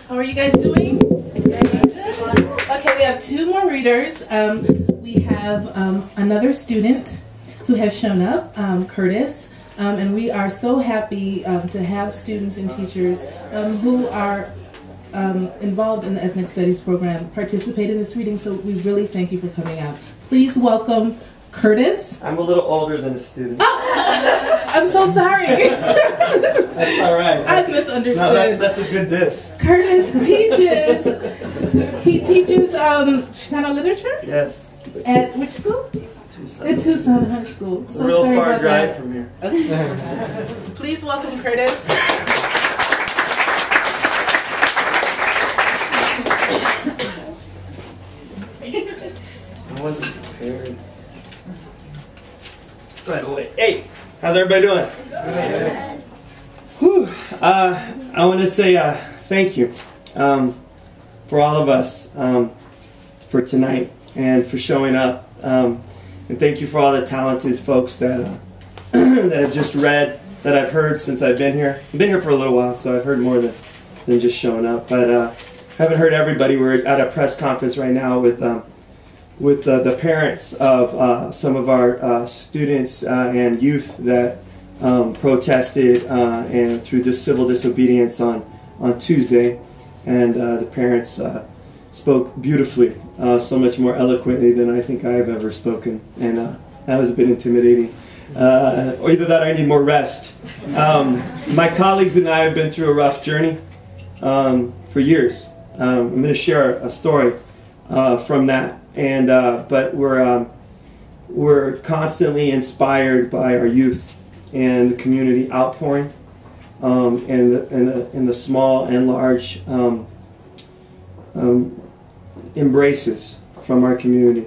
How are you guys doing? Okay, we have two more readers. We have another student who has shown up, Curtis, and we are so happy to have students and teachers who are involved in the Ethnic Studies program participate in this reading, so we really thank you for coming out. Please welcome Curtis. I'm a little older than a student. Oh, I'm so sorry. That's all right. I misunderstood. No, that's a good diss. Curtis teaches. He teaches Chicano literature. Yes. At which school? Tucson. At Tucson High School. So a real sorry far about drive that. from here. Okay. Please welcome Curtis. I wasn't prepared. Right away. Hey, how's everybody doing? Good. Whew. I want to say thank you for all of us for tonight and for showing up. And thank you for all the talented folks that that have just read, that I've heard since I've been here. I've been here for a little while, so I've heard more than just showing up. But haven't heard everybody. We're at a press conference right now with the parents of some of our students and youth that protested and through this civil disobedience on Tuesday, and the parents spoke beautifully, so much more eloquently than I think I've ever spoken, and that was a bit intimidating. Or either that or I need more rest. My colleagues and I have been through a rough journey for years. I'm going to share a story from that. And but we're constantly inspired by our youth and the community outpouring, and the small and large embraces from our community,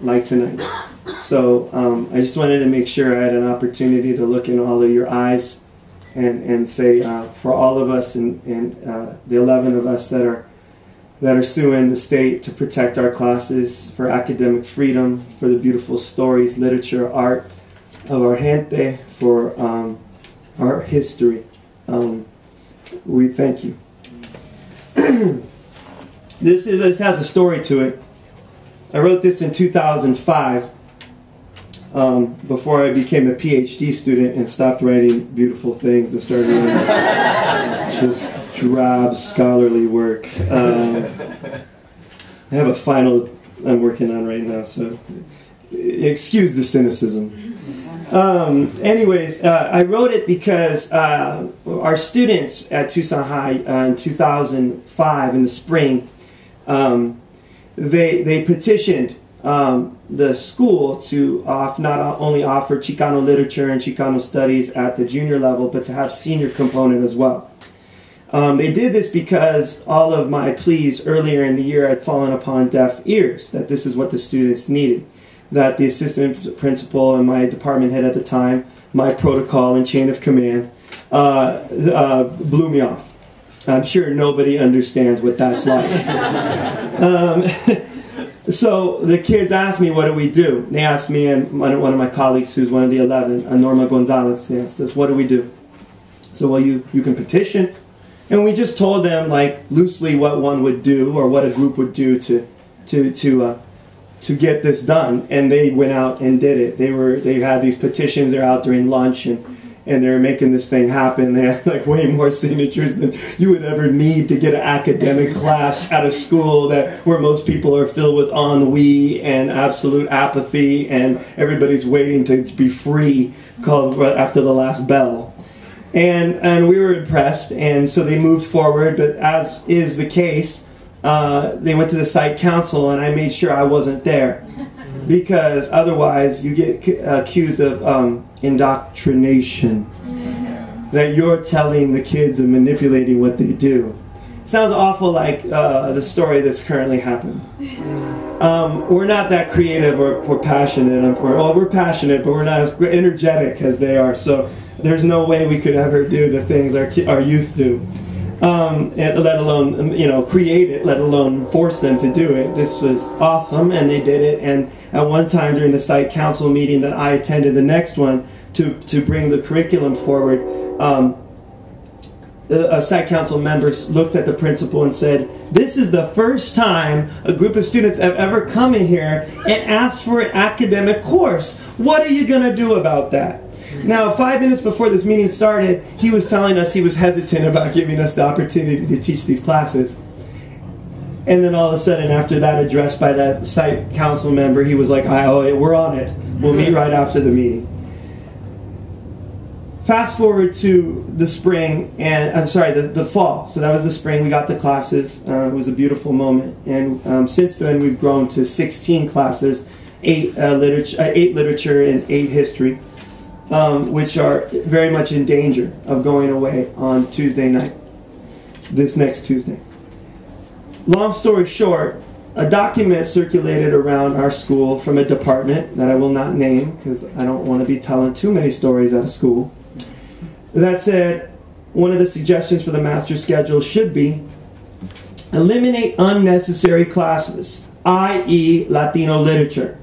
like tonight. So I just wanted to make sure I had an opportunity to look in all of your eyes and say for all of us and the 11 of us that are suing the state to protect our classes, for academic freedom, for the beautiful stories, literature, art of our gente, for our history. We thank you. This has a story to it. I wrote this in 2005, before I became a PhD student and stopped writing beautiful things and started writing just drab scholarly work. I have a final I'm working on right now, so excuse the cynicism. Anyways, I wrote it because our students at Tucson High in 2005 in the spring, they petitioned the school to not only offer Chicano literature and Chicano studies at the junior level, but to have senior component as well. They did this because all of my pleas earlier in the year had fallen upon deaf ears, that this is what the students needed. That the assistant principal and my department head at the time, my protocol and chain of command, blew me off. I'm sure nobody understands what that's like. So the kids asked me, what do we do? They asked me and one of my colleagues, who's one of the 11, Norma Gonzalez, they asked us, what do we do? So, well, you can petition. And we just told them, like, loosely what one would do or what a group would do to get this done. And they went out and did it. They had these petitions. They're out during lunch and they're making this thing happen. They had like way more signatures than you would ever need to get an academic class at a school where most people are filled with ennui and absolute apathy, and everybody's waiting to be free called after the last bell. And we were impressed, and so they moved forward, but as is the case, they went to the site council, and I made sure I wasn't there, because otherwise you get accused of indoctrination, that you're telling the kids and manipulating what they do. Sounds awful like the story that's currently happened. We're not that creative or passionate. We're passionate, but we're not as energetic as they are, so there's no way we could ever do the things our youth do, and let alone create it, let alone force them to do it. This was awesome, and they did it. And at one time during the site council meeting that I attended, the next one to bring the curriculum forward, a site council member looked at the principal and said, "This is the first time a group of students have ever come in here and asked for an academic course. What are you going to do about that?" Now, 5 minutes before this meeting started, he was telling us he was hesitant about giving us the opportunity to teach these classes. And then all of a sudden, after that address by that site council member, he was like, "Oh, we're on it. We'll meet right after the meeting." Fast forward to the spring, and the fall. So that was the spring. We got the classes. It was a beautiful moment. And since then, we've grown to 16 classes, 8 literature and 8 history, which are very much in danger of going away on Tuesday night, this next Tuesday. Long story short, a document circulated around our school from a department that I will not name because I don't want to be telling too many stories out of school. That said, one of the suggestions for the master schedule should be eliminate unnecessary classes, i.e. Latino literature.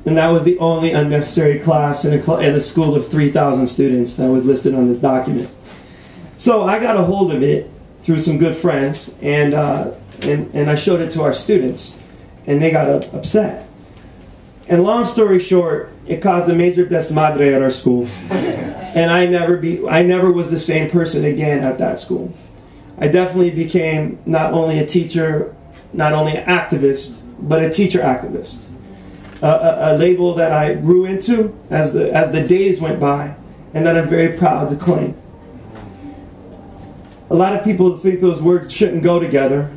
And that was the only unnecessary class in a school of 3,000 students that was listed on this document. So I got a hold of it through some good friends, and I showed it to our students, and they got upset. And long story short, it caused a major desmadre at our school. And I never was the same person again at that school. I definitely became not only a teacher, not only an activist, but a teacher activist. A label that I grew into as the days went by, and that I'm very proud to claim. A lot of people think those words shouldn't go together,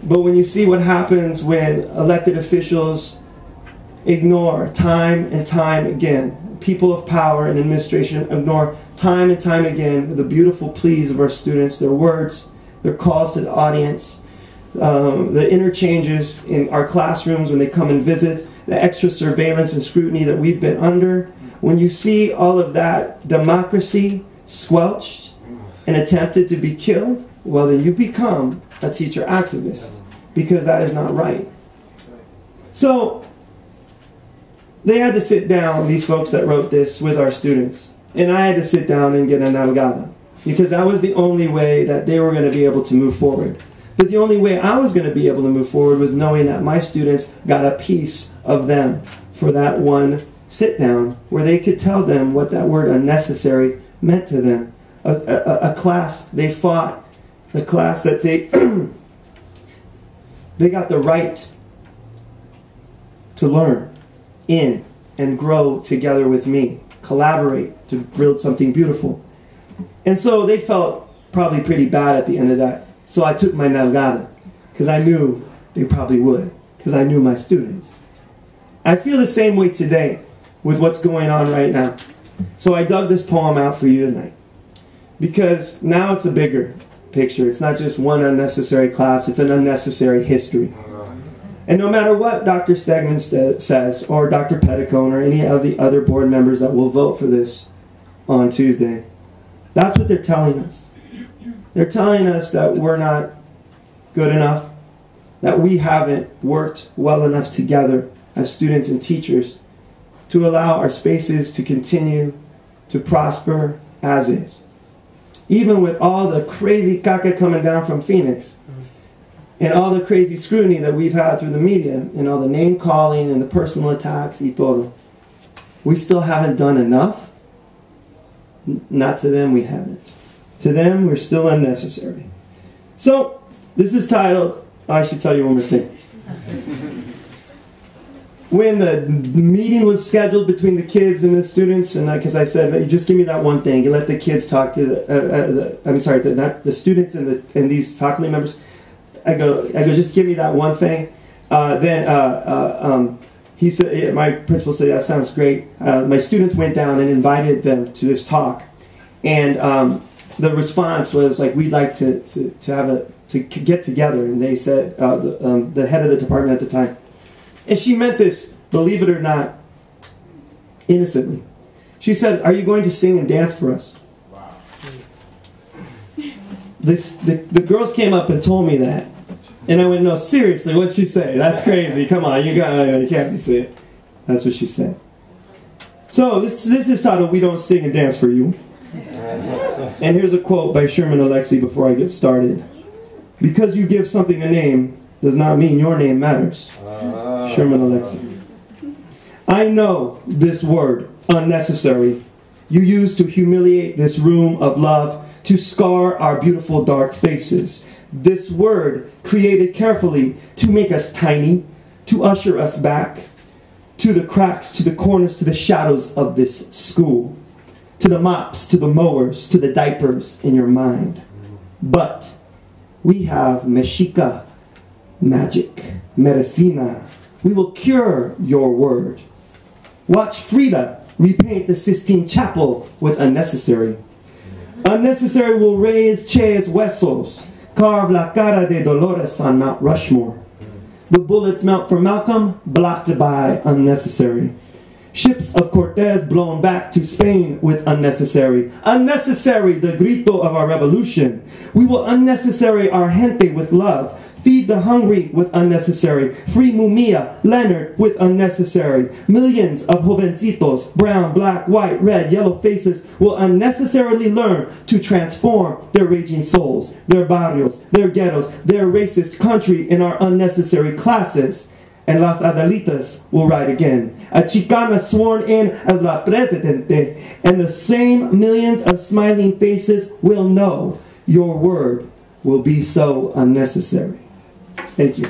but when you see what happens when elected officials ignore time and time again, people of power and administration ignore time and time again the beautiful pleas of our students, their words, their calls to the audience, the interchanges in our classrooms when they come and visit, the extra surveillance and scrutiny that we've been under. When you see all of that democracy squelched and attempted to be killed, well, then you become a teacher activist, because that is not right. So they had to sit down, these folks that wrote this, with our students. And I had to sit down and get a nalgada, because that was the only way that they were going to be able to move forward. But the only way I was going to be able to move forward was knowing that my students got a piece of them for that one sit down, where they could tell them what that word unnecessary meant to them. A class they fought, the class that they they got the right to learn in and grow together with me, collaborate to build something beautiful. And so they felt probably pretty bad at the end of that. So I took my nalgada, because I knew they probably would, because I knew my students. I feel the same way today with what's going on right now. So I dug this poem out for you tonight, because now it's a bigger picture. It's not just one unnecessary class, it's an unnecessary history. And no matter what Dr. Stegman says, or Dr. Petticone, or any of the other board members that will vote for this on Tuesday, that's what they're telling us. They're telling us that we're not good enough, that we haven't worked well enough together as students and teachers to allow our spaces to continue to prosper as is. Even with all the crazy caca coming down from Phoenix, and all the crazy scrutiny that we've had through the media, and all the name calling and the personal attacks y todo, we still haven't done enough. Not to them, we haven't. To them, we're still unnecessary. So, this is titled, I should tell you one more thing. When the meeting was scheduled between the kids and the students, and because I said, you just give me that one thing, you let the kids talk to the students and these faculty members. I go, just give me that one thing. He said, my principal said, that sounds great. My students went down and invited them to this talk, and the response was like, we'd like to get together. And they said, the head of the department at the time, and she meant this, believe it or not, innocently. She said, are you going to sing and dance for us? Wow. The girls came up and told me that. And I went, no, seriously, what'd she say? That's crazy. Come on, you can't be saying it. That's what she said. So this is titled, We Don't Sing and Dance for You. And here's a quote by Sherman Alexie before I get started. Because you give something a name does not mean your name matters. Sherman Alexie. I know this word, unnecessary, you use to humiliate this room of love, to scar our beautiful dark faces. This word created carefully to make us tiny, to usher us back to the cracks, to the corners, to the shadows of this school, to the mops, to the mowers, to the diapers in your mind. But we have Mexica, magic, medicina. We will cure your word. Watch Frida repaint the Sistine Chapel with unnecessary. Unnecessary will raise Che's huesos, carve la cara de Dolores on Mount Rushmore. The bullets melt for Malcolm, blocked by unnecessary. Ships of Cortez blown back to Spain with unnecessary. Unnecessary, the grito of our revolution. We will unnecessary our gente with love. Feed the hungry with unnecessary. Free Mumia, Leonard with unnecessary. Millions of jovencitos, brown, black, white, red, yellow faces will unnecessarily learn to transform their raging souls, their barrios, their ghettos, their racist country in our unnecessary classes. And Las Adelitas will ride again. A Chicana sworn in as La Presidente. And the same millions of smiling faces will know your word will be so unnecessary. Thank you.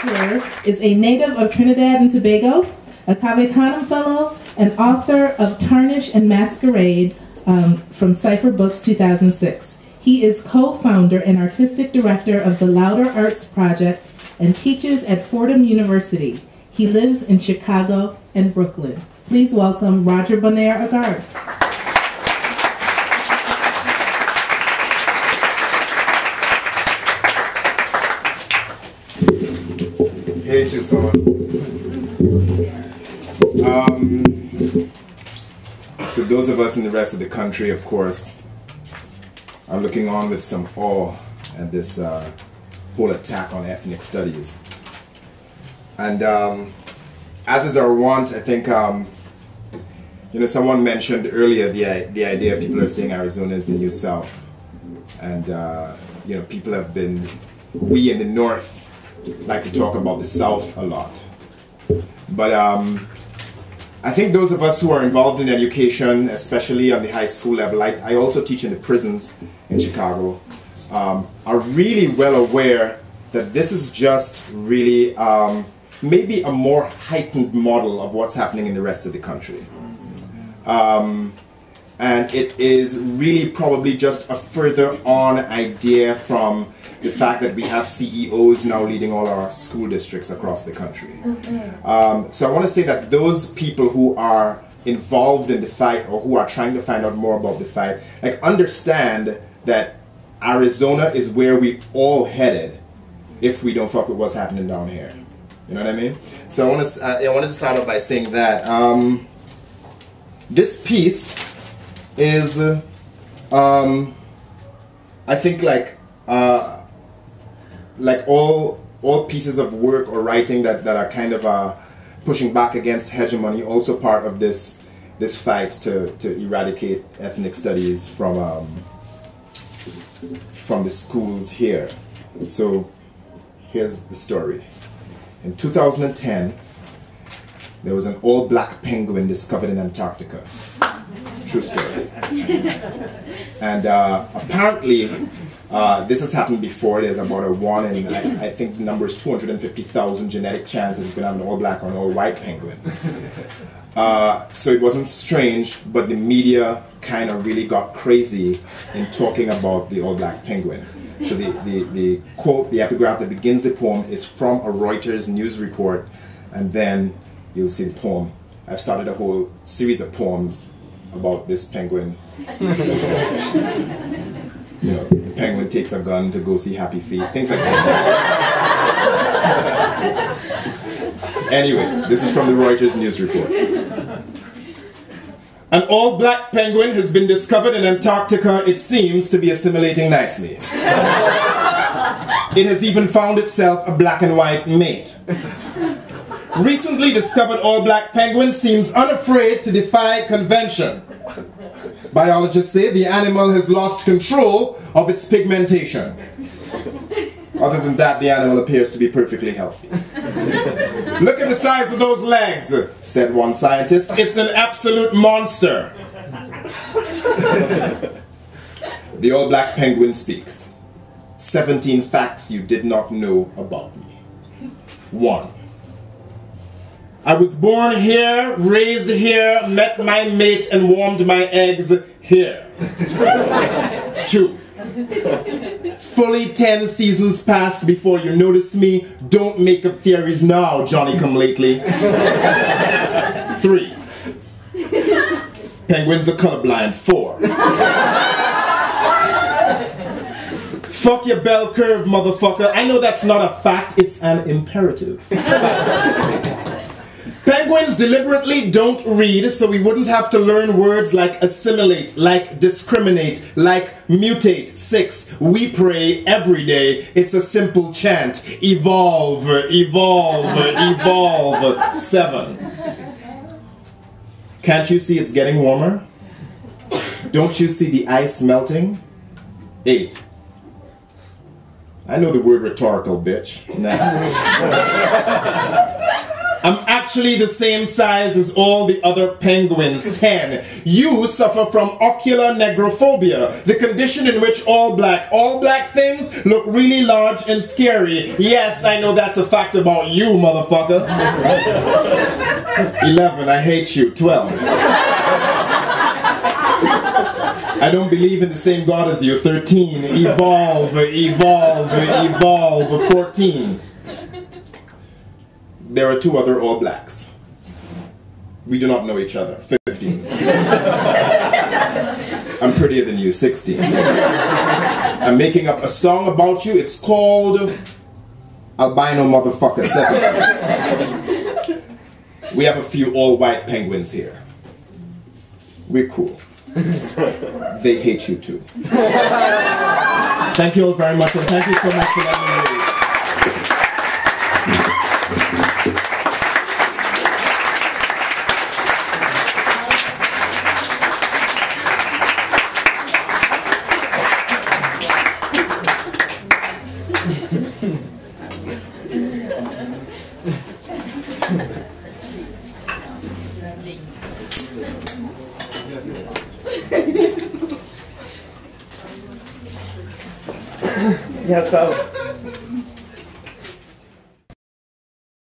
Here is a native of Trinidad and Tobago, a Cavetanum Fellow, and author of Tarnish and Masquerade from Cipher Books 2006. He is co-founder and artistic director of the Louder Arts Project and teaches at Fordham University. He lives in Chicago and Brooklyn. Please welcome Roger Bonair-Agard. Hey, Tucson. So those of us in the rest of the country, of course, are looking on with some awe at this whole attack on ethnic studies. And as is our wont, I think, someone mentioned earlier the idea of people are saying Arizona is the new South. And, people have been, we in the North like to talk about the South a lot. But I think those of us who are involved in education, especially on the high school level, I also teach in the prisons in Chicago, are really well aware that this is just really maybe a more heightened model of what's happening in the rest of the country. And it is really probably just a further on idea from the fact that we have CEOs now leading all our school districts across the country. So I want to say that those people who are involved in the fight or who are trying to find out more about the fight, understand that Arizona is where we all headed if we don't fuck with what's happening down here. You know what I mean? So I wanted to start off by saying that this piece is, I think, like all pieces of work or writing that are kind of pushing back against hegemony, also part of this fight to eradicate ethnic studies from the schools here. So here's the story. In 2010, there was an all-black penguin discovered in Antarctica. True story. And apparently, this has happened before. There's about a 1 in, I think the number is 250,000 genetic chances you can have an all-black or an all-white penguin. So it wasn't strange, but the media kind of really got crazy in talking about the all-black penguin. So the quote, the epigraph that begins the poem is from a Reuters news report, and then you'll see the poem. I've started a whole series of poems about this penguin. The penguin takes a gun to go see Happy Feet, things like that. Anyway, this is from the Reuters news report. An all-black penguin has been discovered in Antarctica. It seems to be assimilating nicely. It has even found itself a black and white mate. Recently discovered all-black penguin seems unafraid to defy convention. Biologists say the animal has lost control of its pigmentation. Other than that, the animal appears to be perfectly healthy. Look at the size of those legs, said one scientist. It's an absolute monster. The all-black penguin speaks. 17 facts you did not know about me. 1. I was born here, raised here, met my mate, and warmed my eggs here. 2. Fully 10 seasons passed before you noticed me. Don't make up theories now, Johnny-come-lately. 3. Penguins are colorblind. 4. Fuck your bell curve, motherfucker. I know that's not a fact, it's an imperative. Penguins deliberately don't read so we wouldn't have to learn words like assimilate, like discriminate, like mutate. 6. We pray every day. It's a simple chant. Evolve, evolve, evolve. 7. Can't you see it's getting warmer? Don't you see the ice melting? 8. I know the word rhetorical, bitch. Nah. I'm actually the same size as all the other penguins. 10. You suffer from ocular negrophobia, the condition in which all black things look really large and scary. Yes, I know that's a fact about you, motherfucker. 11. I hate you. 12. I don't believe in the same God as you. 13. Evolve, evolve, evolve. 14. There are 2 other all blacks. We do not know each other. 15. I'm prettier than you. 16. I'm making up a song about you. It's called Albino Motherfucker. 17. We have a few all white penguins here. We're cool. They hate you too. Thank you all very much, and thank you so much for letting me read. Yeah, so